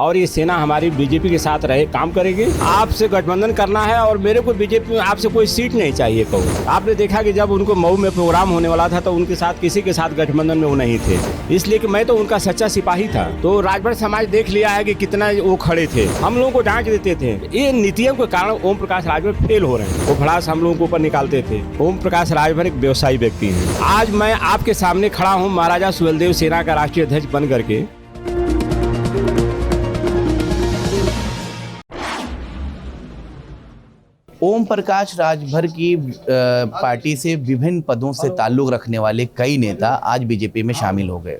और ये सेना हमारी बीजेपी के साथ रहे काम करेगी। आपसे गठबंधन करना है और मेरे को बीजेपी में आपसे कोई सीट नहीं चाहिए कहूँ। आपने देखा कि जब उनको मऊ में प्रोग्राम होने वाला था तो उनके साथ किसी के साथ गठबंधन में वो नहीं थे, इसलिए कि मैं तो उनका सच्चा सिपाही था। तो राजभर समाज देख लिया है कि कितना वो खड़े थे, हम लोगों को डांट देते थे। ये नीतियों के कारण ओम प्रकाश राजभर फेल हो रहे हैं। वो भड़ास हम लोगों के ऊपर निकालते थे। ओम प्रकाश राजभर एक व्यवसायी व्यक्ति है। आज मैं आपके सामने खड़ा हूँ महाराजा सुहेलदेव सेना का राष्ट्रीय अध्यक्ष बन करके। ओम प्रकाश राजभर की पार्टी से विभिन्न पदों से ताल्लुक़ रखने वाले कई नेता आज बीजेपी में शामिल हो गए।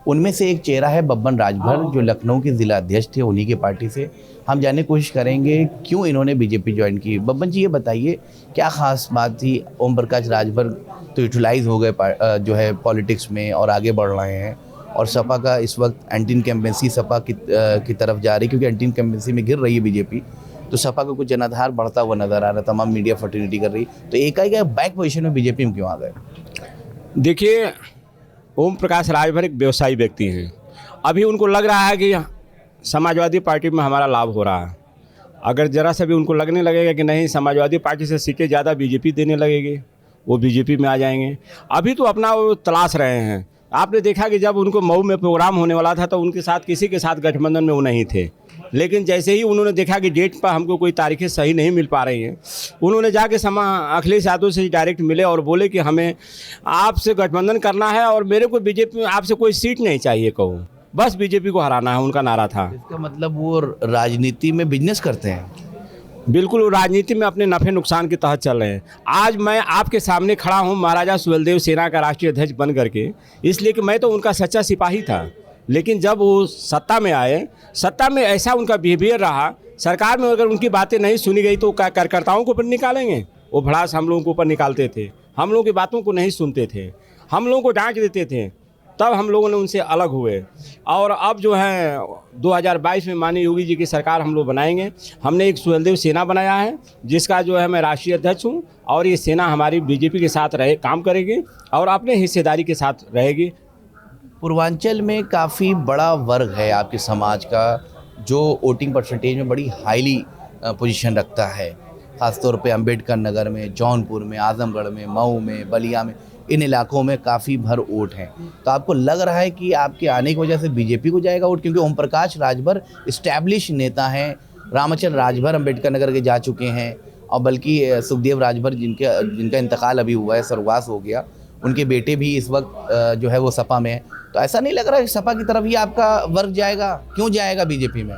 उनमें से एक चेहरा है बब्बन राजभर, जो लखनऊ के ज़िला अध्यक्ष थे। उन्हीं की पार्टी से हम जानने की कोशिश करेंगे क्यों इन्होंने बीजेपी ज्वाइन की। बब्बन जी, ये बताइए क्या ख़ास बात थी। ओम प्रकाश राजभर तो यूटिलाइज हो गए जो है पॉलिटिक्स में और आगे बढ़ रहे हैं, और सपा का इस वक्त एंटी इनकम्बेंसी सपा की तरफ जा रही, क्योंकि एंटी इनकम्बेंसी में गिर रही है बीजेपी। तो सपा को कुछ जनाधार बढ़ता हुआ नजर आ रहा, तमाम मीडिया फर्टिलिटी कर रही। तो एकाएक बैक पोजीशन में बीजेपी में क्यों आ गए? देखिए, ओम प्रकाश राजभर एक व्यवसायी व्यक्ति हैं। अभी उनको लग रहा है कि समाजवादी पार्टी में हमारा लाभ हो रहा है। अगर ज़रा सा भी उनको लगने लगेगा कि नहीं, समाजवादी पार्टी से सीटें ज़्यादा बीजेपी देने लगेगी, वो बीजेपी में आ जाएंगे। अभी तो अपना वो तलाश रहे हैं। आपने देखा कि जब उनको मऊ में प्रोग्राम होने वाला था तो उनके साथ किसी के साथ गठबंधन में वो नहीं थे, लेकिन जैसे ही उन्होंने देखा कि डेट पर हमको कोई तारीखें सही नहीं मिल पा रही हैं, उन्होंने जाके अखिलेश यादव से डायरेक्ट मिले और बोले कि हमें आपसे गठबंधन करना है और मेरे को बीजेपी में आपसे कोई सीट नहीं चाहिए कहूँ, बस बीजेपी को हराना है, उनका नारा था। इसका मतलब वो राजनीति में बिजनेस करते हैं? बिल्कुल, वो राजनीति में अपने नफ़े नुकसान के तहत चल रहे हैं। आज मैं आपके सामने खड़ा हूँ महाराजा सुहेलदेव सेना का राष्ट्रीय अध्यक्ष बन करके, इसलिए कि मैं तो उनका सच्चा सिपाही था। लेकिन जब वो सत्ता में आए, सत्ता में ऐसा उनका बिहेवियर रहा, सरकार में अगर उनकी बातें नहीं सुनी गई तो कार्यकर्ताओं के ऊपर निकालेंगे। वो भड़ास हम लोगों के ऊपर निकालते थे, हम लोगों की बातों को नहीं सुनते थे, हम लोगों को डांट देते थे। तब हम लोगों ने उनसे अलग हुए और अब जो है 2022 में माननीय योगी जी की सरकार हम लोग बनाएंगे। हमने एक सुहेलदेव सेना बनाया है, जिसका जो है मैं राष्ट्रीय अध्यक्ष हूँ, और ये सेना हमारी बीजेपी के साथ काम करेगी और अपने हिस्सेदारी के साथ रहेगी। पूर्वांचल में काफ़ी बड़ा वर्ग है आपके समाज का, जो वोटिंग परसेंटेज में बड़ी हाईली पोजीशन रखता है, ख़ासतौर पे अंबेडकर नगर में, जौनपुर में, आजमगढ़ में, मऊ में, बलिया में, इन इलाकों में काफ़ी भर वोट हैं। तो आपको लग रहा है कि आपके आने की वजह से बीजेपी को जाएगा वोट? क्योंकि ओम प्रकाश राजभर इस्टेब्लिश नेता हैं। रामचंद्र राजभर अंबेडकर नगर के जा चुके हैं, और बल्कि सुखदेव राजभर जिनका इंतकाल अभी हुआ है, स्वर्गवास हो गया, उनके बेटे भी इस वक्त जो है वो सपा में है। तो ऐसा नहीं लग रहा है कि सपा की तरफ ही आपका वर्ग जाएगा? क्यों जाएगा बीजेपी में?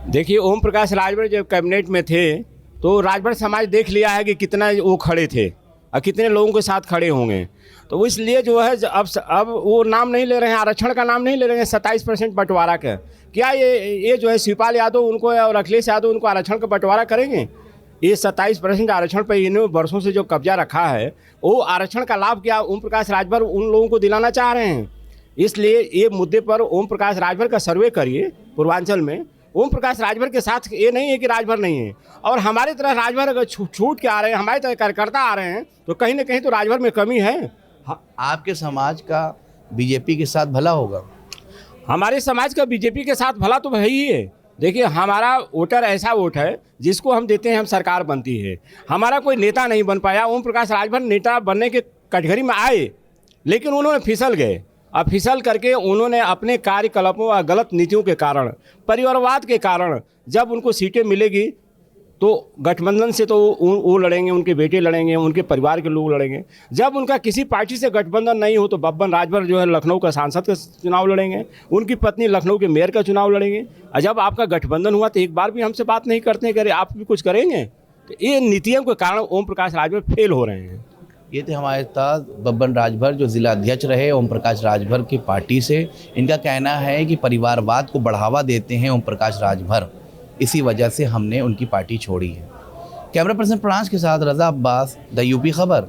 देखिए, ओम प्रकाश राजभर जब कैबिनेट में थे तो राजभर समाज देख लिया है कि कितना वो खड़े थे और कितने लोगों के साथ खड़े होंगे। तो इसलिए जो है अब वो नाम नहीं ले रहे हैं, आरक्षण का नाम नहीं ले रहे हैं। 27% बंटवारा का क्या ये जो है शिवपाल यादव उनको और अखिलेश यादव उनको आरक्षण का बंटवारा करेंगे? ये 27% आरक्षण पर इन्होंने वर्षों से जो कब्जा रखा है, वो आरक्षण का लाभ क्या ओम प्रकाश राजभर उन लोगों को दिलाना चाह रहे हैं? इसलिए ये मुद्दे पर ओम प्रकाश राजभर का सर्वे करिए पूर्वांचल में। ओम प्रकाश राजभर के साथ ये नहीं है कि राजभर नहीं है, और हमारी तरह राजभर अगर छूट के आ रहे हैं, हमारी तरह कार्यकर्ता आ रहे हैं, तो कहीं ना कहीं तो राजभर में कमी है। आपके समाज का बीजेपी के साथ भला होगा? हमारे समाज का बीजेपी के साथ भला तो है ही है। देखिए, हमारा वोटर ऐसा वोट है जिसको हम देते हैं, हम सरकार बनती है। हमारा कोई नेता नहीं बन पाया। ओम प्रकाश राजभर नेता बनने के कटघरे में आए, लेकिन उन्होंने फिसल गए। अब फिसल करके उन्होंने अपने कार्यकलापों और गलत नीतियों के कारण, परिवारवाद के कारण, जब उनको सीटें मिलेगी तो गठबंधन से तो वो लड़ेंगे, उनके बेटे लड़ेंगे, उनके परिवार के लोग लड़ेंगे। जब उनका किसी पार्टी से गठबंधन नहीं हो तो बब्बन राजभर जो है लखनऊ का सांसद का चुनाव लड़ेंगे, उनकी पत्नी लखनऊ के मेयर का चुनाव लड़ेंगे। और जब आपका गठबंधन हुआ तो एक बार भी हमसे बात नहीं करते हैं कि आप भी कुछ करेंगे। तो ये नीतियों के कारण ओम प्रकाश राजभर फेल हो रहे हैं। ये थे हमारे साथ बब्बन राजभर, जो जिला अध्यक्ष रहे ओम प्रकाश राजभर की पार्टी से। इनका कहना है कि परिवारवाद को बढ़ावा देते हैं ओम प्रकाश राजभर, इसी वजह से हमने उनकी पार्टी छोड़ी है। कैमरा पर्सन प्रांश के साथ रजा अब्बास, द यूपी खबर।